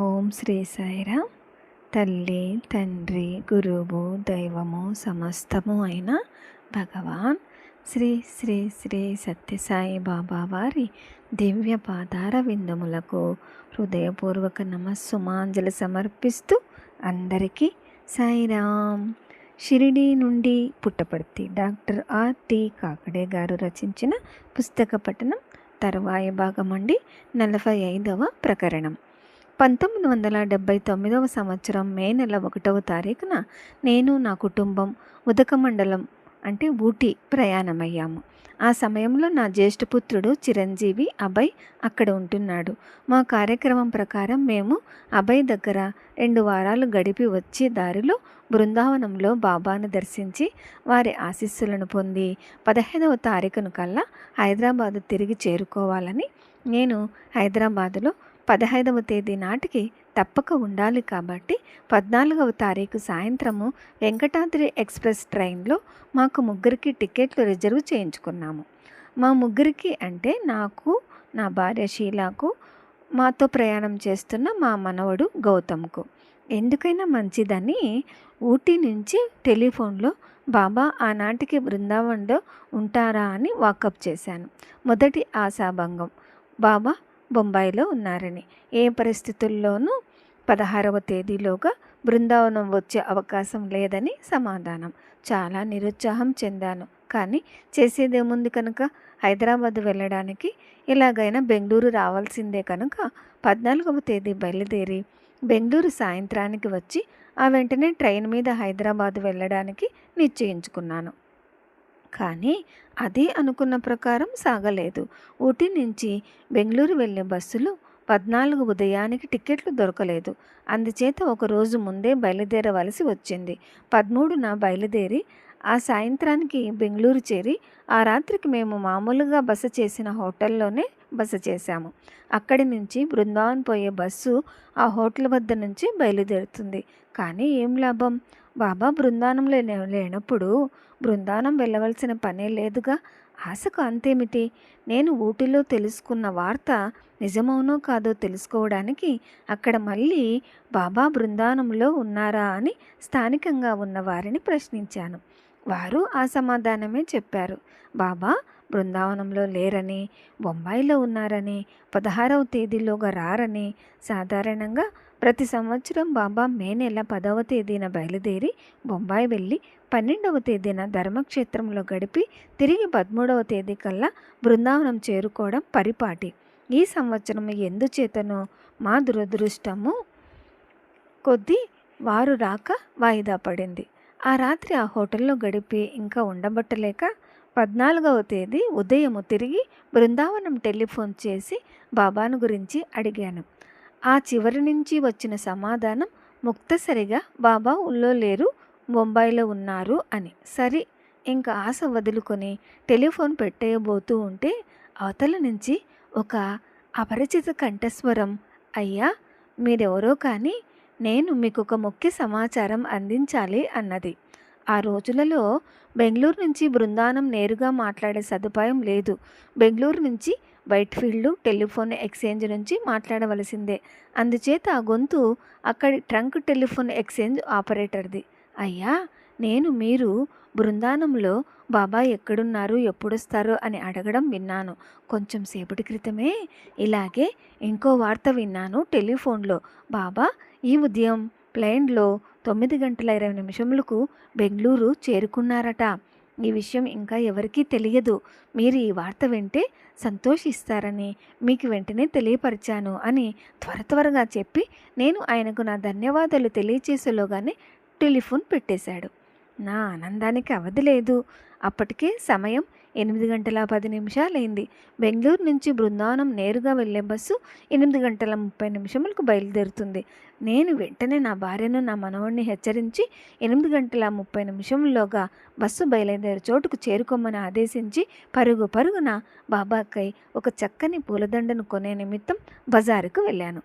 ఓం శ్రీ సాయిరామ్. తల్లి, తండ్రి, గురువు, దైవము సమస్తము అయిన భగవాన్ శ్రీ శ్రీ శ్రీ సత్యసాయి బాబా వారి దివ్య పాదార విందములకు హృదయపూర్వక నమస్సుమాంజలి సమర్పిస్తూ అందరికీ సాయిరామ్. షిరిడీ నుండి పుట్టపర్తి డాక్టర్ ఆర్టి కాకడే గారు రచించిన పుస్తక పఠనం తరువాయి భాగం అండి. 45వ ప్రకరణం. 1979వ సంవత్సరం మే నెల 1వ తారీఖున నేను నా కుటుంబం ఉదకమండలం అంటే ఊటీ ప్రయాణమయ్యాము. ఆ సమయంలో నా జ్యేష్ఠపుత్రుడు చిరంజీవి అభయ్ అక్కడ ఉంటున్నాడు. మా కార్యక్రమం ప్రకారం మేము అభయ్ దగ్గర 2 వారాలు గడిపి వచ్చే దారిలో బృందావనంలో బాబాను దర్శించి వారి ఆశీస్సులను పొంది 15వ తారీఖున కల్లా హైదరాబాదు తిరిగి చేరుకోవాలని నేను హైదరాబాదులో 15వ తేదీ నాటికి తప్పక ఉండాలి కాబట్టి 14వ తారీఖు సాయంత్రము వెంకటాద్రి ఎక్స్ప్రెస్ ట్రైన్లో మాకు ముగ్గురికి టికెట్లు రిజర్వ్ చేయించుకున్నాము. మా ముగ్గురికి అంటే నాకు, నా భార్య షీలాకు, మాతో ప్రయాణం చేస్తున్న మా మనవడు గౌతమ్కు. ఎందుకైనా మంచిదని ఊటీ నుంచి టెలిఫోన్లో బాబా ఆనాటికి బృందావనంలో ఉంటారా అని వాకప్ చేశాను. మొదటి ఆశాభంగం, బాబా బొంబాయిలో ఉన్నారని. ఏ పరిస్థితుల్లోనూ 16వ తేదీలోగా బృందావనం వచ్చే అవకాశం లేదని సమాధానం. చాలా నిరుత్సాహం చెందాను. కానీ చేసేదేముంది కనుక హైదరాబాద్ వెళ్ళడానికి ఎలాగైనా బెంగళూరు రావాల్సిందే కనుక 14వ తేదీ బయలుదేరి బెంగళూరు సాయంత్రానికి వచ్చి ఆ వెంటనే ట్రైన్ మీద హైదరాబాద్ వెళ్ళడానికి నిశ్చయించుకున్నాను. కానీ అది అనుకున్న ప్రకారం సాగలేదు. ఊటీ నుంచి బెంగళూరు వెళ్ళే బస్సులు 14 ఉదయానికి టికెట్లు దొరకలేదు. అందుచేత ఒకరోజు ముందే బయలుదేరవలసి వచ్చింది. 13న బయలుదేరి ఆ సాయంత్రానికి బెంగళూరు చేరి ఆ రాత్రికి మేము మామూలుగా బస చేసిన హోటల్లోనే బస చేశాము. అక్కడి నుంచి బృందావన్ పోయే బస్సు ఆ హోటల్ వద్ద నుంచి బయలుదేరుతుంది. కానీ ఏం లాభం? బాబా బృందావనంలో లేనప్పుడు బృందావనం వెళ్ళవలసిన పనే లేదుగా. ఆశకు అంతేమిటి? నేను ఊటీలో తెలుసుకున్న వార్త నిజమవునో కాదో తెలుసుకోవడానికి అక్కడ మళ్ళీ బాబా బృందావనంలో ఉన్నారా అని స్థానికంగా ఉన్న వారిని ప్రశ్నించాను. వారు ఆ సమాధానమే చెప్పారు. బాబా బృందావనంలో లేరని, బొంబాయిలో ఉన్నారని, 16వ తేదీలోగా రారని. సాధారణంగా ప్రతి సంవత్సరం బాబా మే నెల 10వ తేదీన బయలుదేరి బొంబాయి వెళ్ళి 12వ తేదీన ధర్మక్షేత్రంలో గడిపి తిరిగి 13వ తేదీ కల్లా బృందావనం చేరుకోవడం పరిపాటి. ఈ సంవత్సరం ఎందుచేతనో మా దురదృష్టము కొద్దీ వారు రాక వాయిదా పడింది. ఆ రాత్రి ఆ హోటల్లో గడిపి ఇంకా ఉండబట్టలేక 14వ తేదీ ఉదయము తిరిగి బృందావనం టెలిఫోన్ చేసి బాబాను గురించి అడిగాను. ఆ చివరి నుంచి వచ్చిన సమాధానం ముక్తసరిగా బాబా ఊళ్ళో లేరు, బొంబాయిలో ఉన్నారు అని. సరి ఇంకా ఆశ వదులుకొని టెలిఫోన్ పెట్టేయబోతూ ఉంటే అవతల నుంచి ఒక అపరిచిత కంఠస్వరం, అయ్యా మీరెవరో కానీ నేను మీకు ఒక ముఖ్య సమాచారం అందించాలి అన్నది. ఆ రోజులలో బెంగళూరు నుంచి బృందావనం నేరుగా మాట్లాడే సదుపాయం లేదు. బెంగళూరు నుంచి వైట్ఫీల్డ్ టెలిఫోన్ ఎక్స్చేంజ్ నుంచి మాట్లాడవలసిందే. అందుచేత ఆ గొంతు అక్కడి ట్రంక్ టెలిఫోన్ ఎక్స్చేంజ్ ఆపరేటర్ది. అయ్యా మీరు బృందావనంలో బాబా ఎక్కడున్నారు, ఎప్పుడొస్తారో అని అడగడం విన్నాను. కొంచెం సేపటి క్రితమే ఇలాగే ఇంకో వార్త విన్నాను టెలిఫోన్లో. బాబా ఈ ఉదయం ప్లేన్లో 9:20 బెంగళూరు చేరుకున్నారట. ఈ విషయం ఇంకా ఎవరికీ తెలియదు. మీరు ఈ వార్త వింటే సంతోషిస్తారని మీకు వెంటనే తెలియపరిచాను అని త్వరగా చెప్పి నేను ఆయనకు నా ధన్యవాదాలు తెలియచేసేలోగానే టెలిఫోన్ పెట్టేశాడు. నా ఆనందానికి అవధి లేదు. అప్పటికే సమయం 8:10 బెంగళూరు నుంచి బృందావనం నేరుగా వెళ్ళే బస్సు 8:30 బయలుదేరుతుంది. నేను వెంటనే నా భార్యను, నా మనవడిని హెచ్చరించి 8:30 బస్సు బయలుదేరే చోటుకు చేరుకోమని ఆదేశించి పరుగున బాబాకై ఒక చక్కని పూలదండను కొనే నిమిత్తం బజారుకు వెళ్ళాను.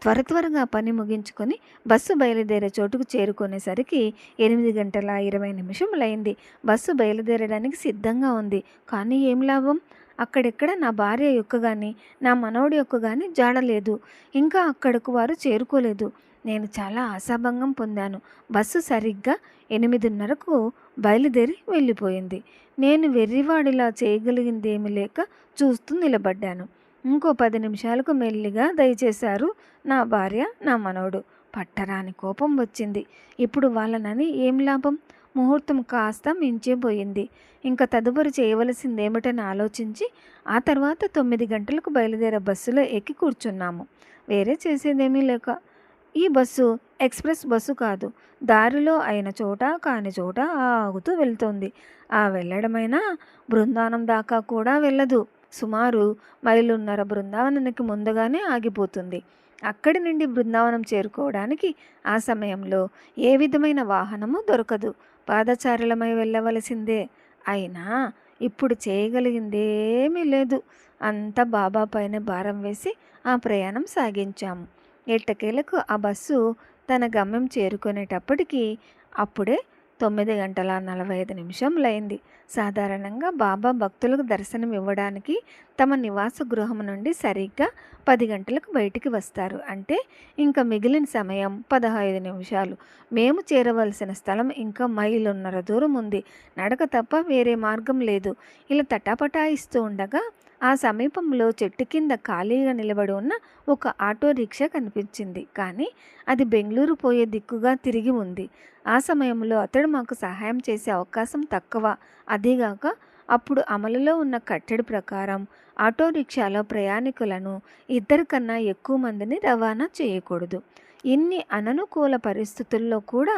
త్వరగా పని ముగించుకొని బస్సు బయలుదేరే చోటుకు చేరుకునేసరికి 8:20 బస్సు బయలుదేరడానికి సిద్ధంగా ఉంది. కానీ ఏం లాభం? అక్కడెక్కడ నా భార్య యొక్క కానీ నా మనవడి యొక్క కానీ జాడలేదు. ఇంకా అక్కడకు వారు చేరుకోలేదు. నేను చాలా ఆశాభంగం పొందాను. బస్సు సరిగ్గా 8:30కు బయలుదేరి వెళ్ళిపోయింది. నేను వెర్రివాడిలా చేయగలిగిందేమీ లేక చూస్తూ నిలబడ్డాను. ఇంకో 10 నిమిషాలకు మెల్లిగా దయచేశారు నా భార్య, నా మనవడు. పట్టరాని కోపం వచ్చింది. ఇప్పుడు వాళ్ళనని ఏం లాభం? ముహూర్తం కాస్త మించిపోయింది. ఇంకా తదుపరి చేయవలసిందేమిటని ఆలోచించి ఆ తర్వాత 9 గంటలకు బయలుదేరే బస్సులో ఎక్కి కూర్చున్నాము. వేరే చేసేదేమీ లేక. ఈ బస్సు ఎక్స్ప్రెస్ బస్సు కాదు. దారిలో అయిన చోట కాని చోట ఆగుతూ వెళ్తోంది. ఆ వెళ్ళడమైనా బృందావనం దాకా కూడా వెళ్ళదు. సుమారు మైలున్నర బృందావనానికి ముందుగానే ఆగిపోతుంది. అక్కడి నుండి బృందావనం చేరుకోవడానికి ఆ సమయంలో ఏ విధమైన వాహనము దొరకదు. పాదచారులమై వెళ్ళవలసిందే. అయినా ఇప్పుడు చేయగలిగిందేమీ లేదు. అంతా బాబా పైన భారం వేసి ఆ ప్రయాణం సాగించాము. ఎట్టకేలకు ఆ బస్సు తన గమ్యం చేరుకునేటప్పటికి అప్పుడే 9:45 సాధారణంగా బాబా భక్తులకు దర్శనం ఇవ్వడానికి తమ నివాస గృహం నుండి సరిగ్గా 10 గంటలకు బయటికి వస్తారు. అంటే ఇంకా మిగిలిన సమయం 15 నిమిషాలు. మేము చేరవలసిన స్థలం ఇంకా మైలున్నర దూరం ఉంది. నడక తప్ప వేరే మార్గం లేదు. ఇలా తటాపటాయిస్తూ ఉండగా ఆ సమీపంలో చెట్టు కింద ఖాళీగా నిలబడి ఉన్న ఒక ఆటో రిక్షా కనిపించింది. కానీ అది బెంగళూరు పోయే దిక్కుగా తిరిగి ఉంది. ఆ సమయంలో అతడు మాకు సహాయం చేసే అవకాశం తక్కువ. అదీగాక అప్పుడు అమలులో ఉన్న కట్టడి ప్రకారం ఆటో రిక్షాలో ప్రయాణికులను 2 కన్నా ఎక్కువ మందిని రవాణా చేయకూడదు. ఇన్ని అననుకూల పరిస్థితుల్లో కూడా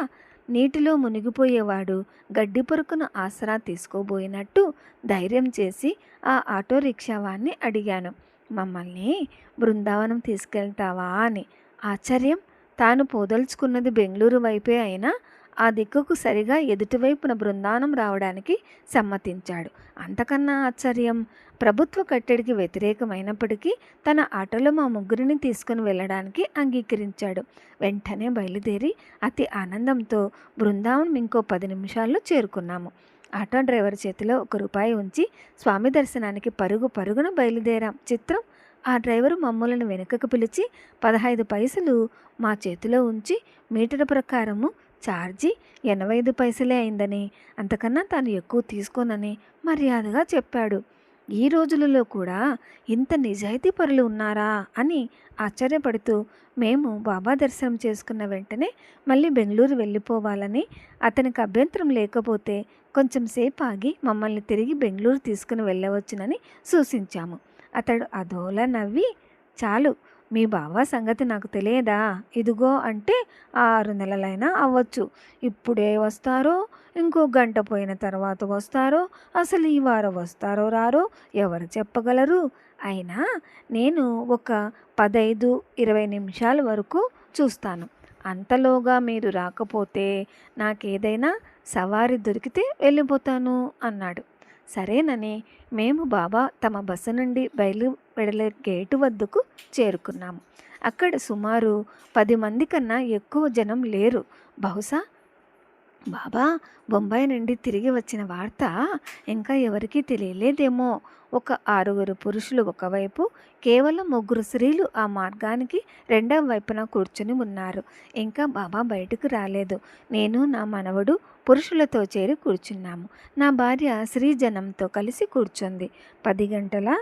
నీటిలో మునిగిపోయేవాడు గడ్డి పొరుకును ఆసరా తీసుకోబోయినట్టు ధైర్యం చేసి ఆ ఆటో రిక్షా వాణ్ణి అడిగాను, మమ్మల్ని బృందావనం తీసుకెళ్తావా అని. ఆశ్చర్యం! తాను పోదలుచుకున్నది బెంగళూరు వైపే అయినా ఆ దిక్కుకు సరిగా ఎదుటివైపున బృందావనం రావడానికి సమ్మతించాడు. అంతకన్నా ఆశ్చర్యం, ప్రభుత్వ కట్టడికి వ్యతిరేకమైనప్పటికీ తన ఆటోలో మా ముగ్గురిని తీసుకుని వెళ్ళడానికి అంగీకరించాడు. వెంటనే బయలుదేరి అతి ఆనందంతో బృందావనం ఇంకో 10 నిమిషాల్లో చేరుకున్నాము. ఆటో డ్రైవర్ చేతిలో ₹1 ఉంచి స్వామి దర్శనానికి పరుగు పరుగున బయలుదేరాం. చిత్రం, ఆ డ్రైవరు మమ్మల్ని వెనుకకు పిలిచి 15 పైసలు మా చేతిలో ఉంచి మీటర్ ప్రకారము ఛార్జీ 85 పైసలే అయిందని, అంతకన్నా తాను ఎక్కువ తీసుకోనని మర్యాదగా చెప్పాడు. ఈ రోజులలో కూడా ఇంత నిజాయితీ పరులు ఉన్నారా అని ఆశ్చర్యపడుతూ మేము బాబా దర్శనం చేసుకున్న వెంటనే మళ్ళీ బెంగళూరు వెళ్ళిపోవాలని, అతనికి అభ్యంతరం లేకపోతే కొంచెం సేపు ఆగి మమ్మల్ని తిరిగి బెంగళూరు తీసుకుని వెళ్ళవచ్చునని సూచించాము. అతడు అదోలా నవ్వి, చాలు, మీ బావ సంగతి నాకు తెలియదా? ఇదిగో అంటే 6 నెలలైనా అవ్వచ్చు. ఇప్పుడే వస్తారో, ఇంకో గంట పోయిన తర్వాత వస్తారో, అసలు ఈ వారం వస్తారో రారో ఎవరు చెప్పగలరు? అయినా నేను ఒక 15-20 నిమిషాల వరకు చూస్తాను. అంతలోగా మీరు రాకపోతే నాకేదైనా సవారి దొరికితే వెళ్ళిపోతాను అన్నాడు. సరేనని మేము బాబా తమ బస్సు నుండి బయలువెడలే గేటు వద్దకు చేరుకున్నాము. అక్కడ సుమారు 10 మంది కన్నా ఎక్కువ జనం లేరు. బహుశా బాబా బొంబాయి నుండి తిరిగి వచ్చిన వార్త ఇంకా ఎవరికీ తెలియలేదేమో. ఒక 6 పురుషులు ఒకవైపు, కేవలం 3 స్త్రీలు ఆ మార్గానికి రెండవ వైపున కూర్చుని ఉన్నారు. ఇంకా బాబా బయటకు రాలేదు. నేను, నా మనవడు పురుషులతో చేరి కూర్చున్నాము. నా భార్య శ్రీజనంతో కలిసి కూర్చుంది. 10:30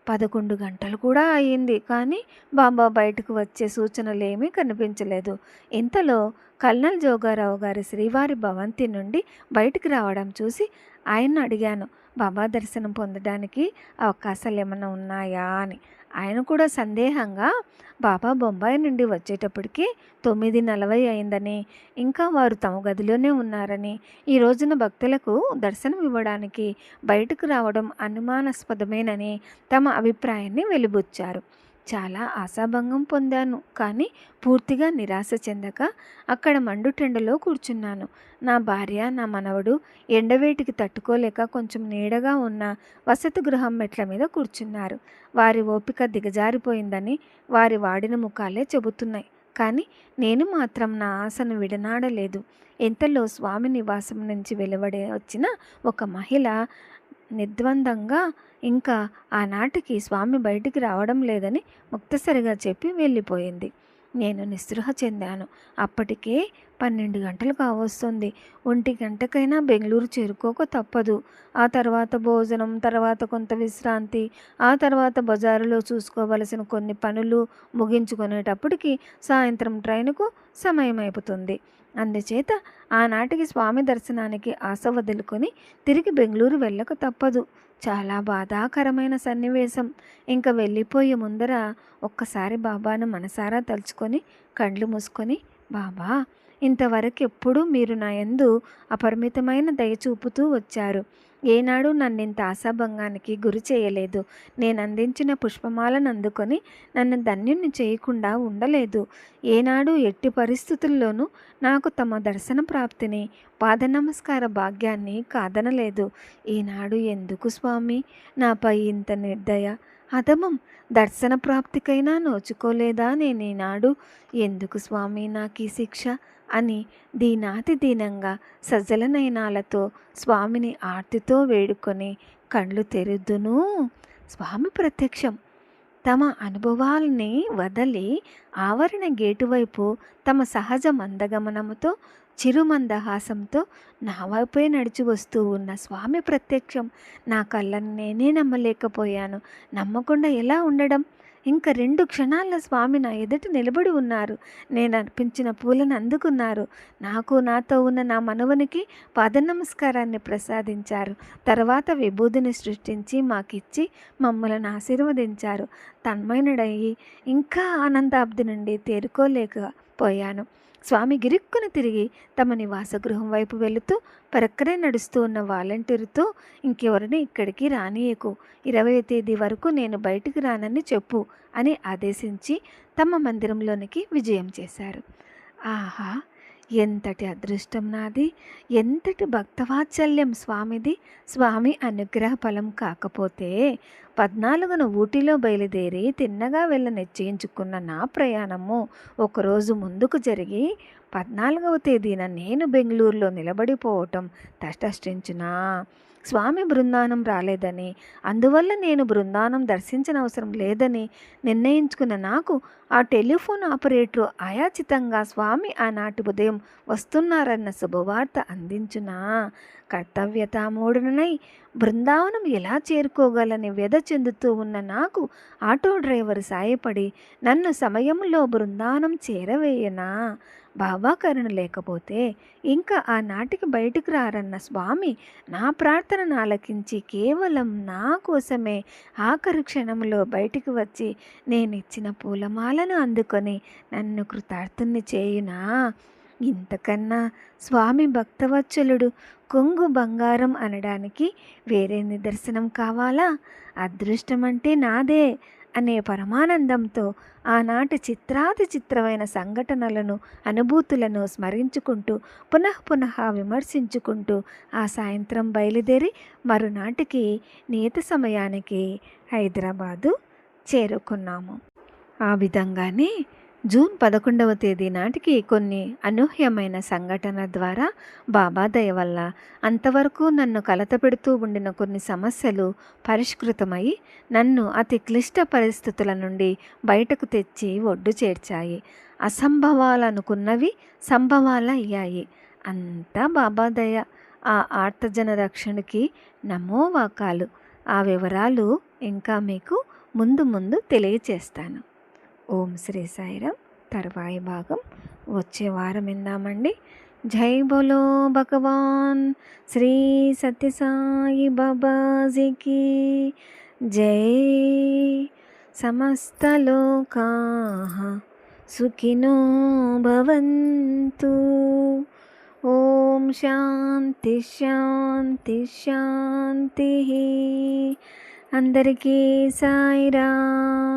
11 గంటలు కూడా అయింది. కానీ బాబా బయటకు వచ్చే సూచనలేమీ కనిపించలేదు. ఇంతలో కల్నల్ జోగారావు గారి శ్రీవారి భవంతి నుండి బయటికి రావడం చూసి ఆయన్ను అడిగాను, బాబా దర్శనం పొందడానికి అవకాశాలు ఏమైనా ఉన్నాయా అని. ఆయన కూడా సందేహంగా, బాబా బొంబాయి నుండి వచ్చేటప్పటికి 9:40 అయిందని, ఇంకా వారు తమ గదిలోనే ఉన్నారని, ఈ రోజున భక్తులకు దర్శనం ఇవ్వడానికి బయటకు రావడం అనుమానాస్పదమేనని తమ అభిప్రాయాన్ని వెలిబుచ్చారు. చాలా ఆశాభంగం పొందాను. కానీ పూర్తిగా నిరాశ చెందక అక్కడ మండుటెండలో కూర్చున్నాను. నా భార్య, నా మనవడు ఎండవేటికి తట్టుకోలేక కొంచెం నీడగా ఉన్న వసతి గృహం మెట్ల మీద కూర్చున్నారు. వారి ఓపిక దిగజారిపోయిందని వారి వాడిన ముఖాలే చెబుతున్నాయి. కానీ నేను మాత్రం నా ఆశను విడనాడలేదు. ఇంతలో స్వామి నివాసం నుంచి వెలువడి వచ్చిన ఒక మహిళ నిర్ద్వందంగా ఇంకా ఆనాటికి స్వామి బయటికి రావడం లేదని ముక్తసరిగా చెప్పి వెళ్ళిపోయింది. నేను నిస్పృహ చెందాను. అప్పటికే 12 గంటలు కావస్తుంది. 1 గంటకైనా బెంగళూరు చేరుకోక తప్పదు. ఆ తర్వాత భోజనం, తర్వాత కొంత విశ్రాంతి, ఆ తర్వాత బజారులో చూసుకోవలసిన కొన్ని పనులు ముగించుకునేటప్పటికి సాయంత్రం ట్రైనుకు సమయం అయిపోతుంది. అందుచేత ఆనాటికి స్వామి దర్శనానికి ఆశ వదులుకొని తిరిగి బెంగళూరు వెళ్ళక తప్పదు. చాలా బాధాకరమైన సన్నివేశం. ఇంక వెళ్ళిపోయే ముందర ఒక్కసారి బాబాను మనసారా తలుచుకొని కళ్ళు మూసుకొని, బాబా, ఇంతవరకెప్పుడూ మీరు నా యందు అపరిమితమైన దయ చూపుతూ వచ్చారు. ఏనాడు నన్నింత ఆశాభంగానికి గురి చేయలేదు. నేను అందించిన పుష్పమాలను అందుకొని నన్ను ధన్యుణ్ణి చేయకుండా ఉండలేదు. ఏనాడు ఎట్టి పరిస్థితుల్లోనూ నాకు తమ దర్శన ప్రాప్తిని, పాద నమస్కార భాగ్యాన్ని కాదనలేదు. ఈనాడు ఎందుకు స్వామి నాపై ఇంత నిర్దయ, అధమం? దర్శన ప్రాప్తికైనా నోచుకోలేదా నేనీనాడు? ఎందుకు స్వామి నాకీ శిక్ష అని దీనాతి దీనంగా సజ్జల నయనాలతో స్వామిని ఆర్తితో వేడుకొని కళ్ళు తెరుదును. స్వామి ప్రత్యక్షం. తమ అనుభవాల్ని వదలి ఆవరణ గేటు వైపు తమ సహజ మందగమనముతో చిరుమందహాసంతో నా వైపే నడిచి వస్తూ ఉన్న స్వామి ప్రత్యక్షం. నా కళ్ళని నేనే నమ్మలేకపోయాను. నమ్మకుండా ఎలా ఉండడం? ఇంక 2 క్షణాల్లో స్వామి నా ఎదుట నిలబడి ఉన్నారు. నేను అర్పించిన పూలను అందుకున్నారు. నాకు నాతో ఉన్న నా మనవనికి పాద నమస్కారాన్ని ప్రసాదించారు. తర్వాత విభూదిని సృష్టించి మాకిచ్చి మమ్మల్ని ఆశీర్వదించారు. తన్మయుడయ్యి ఇంకా ఆనందాబ్ది నుండి తేరుకోలేకపోయాను. స్వామి గిరుక్కున తిరిగి తమ నివాస గృహం వైపు వెళుతూ పరక్కనే నడుస్తూ ఉన్న వాలంటీర్తో, ఇంకెవరిని ఇక్కడికి రానియకు, 20వ తేదీ వరకు నేను బయటికి రానని చెప్పు అని ఆదేశించి తమ మందిరంలోనికి విజయం చేశారు. ఆహా, ఎంతటి అదృష్టం నాది! ఎంతటి భక్తవాత్సల్యం స్వామిది! స్వామి అనుగ్రహ ఫలం కాకపోతే 14న ఊటీలో బయలుదేరి తిన్నగా వెళ్ళ నిశ్చయించుకున్న నా ప్రయాణము ఒకరోజు ముందుకు జరిగి 14వ తేదీన నేను బెంగళూరులో నిలబడిపోవటం తటస్థించునా? స్వామి బృందానం రాలేదని, అందువల్ల నేను బృందానం దర్శించనవసరం లేదని నిర్ణయించుకున్న నాకు ఆ టెలిఫోన్ ఆపరేటరు అయాచితంగా స్వామి ఆనాటి ఉదయం వస్తున్నారన్న శుభవార్త అందించునా? కర్తవ్యతామూఢనై బృందావనం ఎలా చేరుకోగలని వ్యధ చెందుతూ ఉన్న నాకు ఆటో డ్రైవర్ సాయపడి నన్ను సమయంలో బృందావనం చేరవేయనా? బాబా కరుణ లేకపోతే ఇంకా ఆనాటికి బయటికి రారన్న స్వామి నా ప్రార్థనను ఆలకించి కేవలం నా కోసమే ఆఖరి క్షణంలో బయటికి వచ్చి నేనిచ్చిన పూలమాలను అందుకొని నన్ను కృతార్థుని చేయునా? ఇంతకన్నా స్వామి భక్తవత్సలుడు, కొంగు బంగారం అనడానికి వేరే నిదర్శనం కావాలా? అదృష్టం అంటే నాదే అనే పరమానందంతో ఆనాటి చిత్రాతి చిత్రమైన సంఘటనలను, అనుభూతులను స్మరించుకుంటూ పునః విమర్శించుకుంటూ ఆ సాయంత్రం బయలుదేరి మరునాటికి నియత సమయానికి హైదరాబాదు చేరుకున్నాము. ఆ విధంగానే జూన్ 11వ తేదీ నాటికి కొన్ని అనూహ్యమైన సంఘటన ద్వారా బాబా దయ వల్ల అంతవరకు నన్ను కలతపెడుతూ ఉండిన కొన్ని సమస్యలు పరిష్కృతమై నన్ను అతి క్లిష్ట పరిస్థితుల నుండి బయటకు తెచ్చి ఒడ్డు చేర్చాయి. అసంభవాలనుకున్నవి సంభవాలయ్యాయి. అంతా బాబా దయ. ఆ ఆర్తజన రక్షణకి నమో వాకాలు. ఆ వివరాలు ఇంకా మీకు ముందు తెలియచేస్తాను. ఓం శ్రీ సాయిరాం. తర్వాయి భాగం వచ్చే వారం విందామండి. జై బోలో భగవాన్ శ్రీ సత్యసాయి బాబాజీకి జై. సమస్తలోకాః సుఖినో భవంతు. ఓం శాంతి శాంతి శాంతి. అందరికీ సాయిరాం.